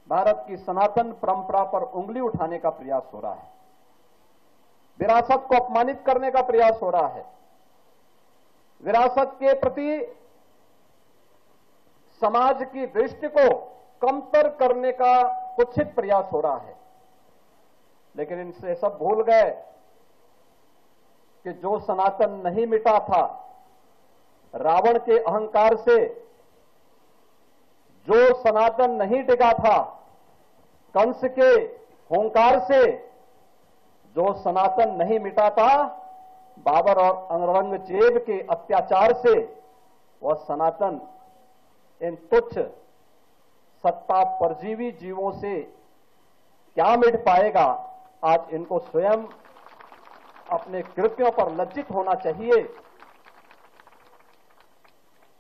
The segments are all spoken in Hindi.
भारत की सनातन परंपरा पर उंगली उठाने का प्रयास हो रहा है, विरासत को अपमानित करने का प्रयास हो रहा है, विरासत के प्रति समाज की दृष्टि को कमतर करने का कुत्सित प्रयास हो रहा है। लेकिन इनसे सब भूल गए कि जो सनातन नहीं मिटा था, रावण के अहंकार से जो सनातन नहीं टिका था, कंस के हुंकार से जो सनातन नहीं मिटा था, बाबर और औरंगजेब के अत्याचार से वह सनातन इन तुच्छ सत्ता परजीवी जीवों से क्या मिट पाएगा। आज इनको स्वयं अपने कृत्यों पर लज्जित होना चाहिए।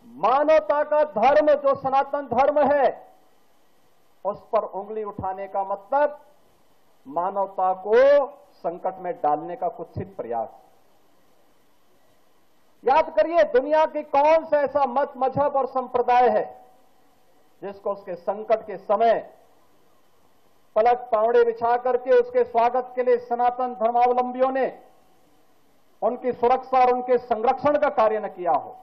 मानवता का धर्म जो सनातन धर्म है, उस पर उंगली उठाने का मतलब मानवता को संकट में डालने का कुत्सित प्रयास। याद करिए, दुनिया की कौन सा ऐसा मत, मजहब और संप्रदाय है जिसको उसके संकट के समय पलक पावड़े बिछा करके उसके स्वागत के लिए सनातन धर्मावलंबियों ने उनकी सुरक्षा और उनके संरक्षण का कार्य न किया हो।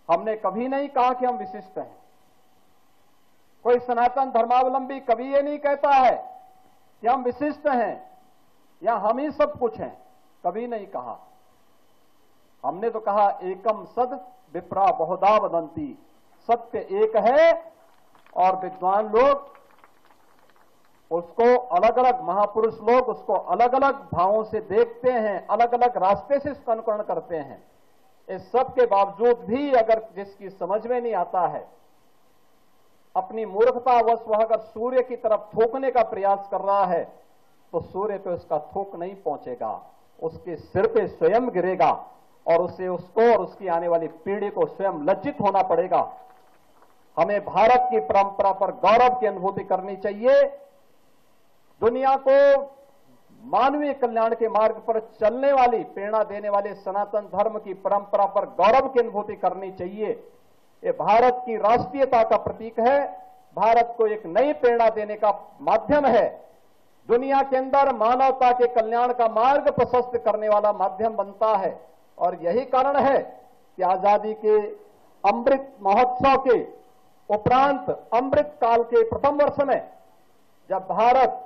हमने कभी नहीं कहा कि हम विशिष्ट हैं। कोई सनातन धर्मावलंबी कभी ये नहीं कहता है कि हम विशिष्ट हैं या हम ही सब कुछ हैं, कभी नहीं कहा। हमने तो कहा एकम सद विप्रा बहुधा वदंती, सत्य एक है और विद्वान लोग उसको अलग अलग, महापुरुष लोग उसको अलग अलग भावों से देखते हैं, अलग अलग रास्ते से इसका अनुकरण करते हैं। इस सब के बावजूद भी अगर जिसकी समझ में नहीं आता है, अपनी मूर्खतावश वह अगर सूर्य की तरफ थूकने का प्रयास कर रहा है, तो सूर्य पे उसका थूक नहीं पहुंचेगा, उसके सिर पे स्वयं गिरेगा और उसे, उसको और उसकी आने वाली पीढ़ी को स्वयं लज्जित होना पड़ेगा। हमें भारत की परंपरा पर गौरव की अनुभूति करनी चाहिए। दुनिया को मानवीय कल्याण के मार्ग पर चलने वाली, प्रेरणा देने वाले सनातन धर्म की परंपरा पर गौरव की अनुभूति करनी चाहिए। ये भारत की राष्ट्रीयता का प्रतीक है, भारत को एक नई प्रेरणा देने का माध्यम है, दुनिया के अंदर मानवता के कल्याण का मार्ग प्रशस्त करने वाला माध्यम बनता है। और यही कारण है कि आजादी के अमृत महोत्सव के उपरांत अमृत काल के प्रथम वर्ष में जब भारत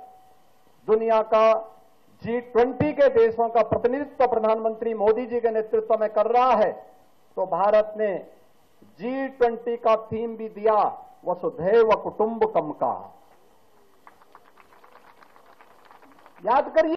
दुनिया का G20 के देशों का प्रतिनिधित्व प्रधानमंत्री मोदी जी के नेतृत्व में कर रहा है, तो भारत ने G20 का थीम भी दिया वसुधैव कुटुंबकम का। याद करिए।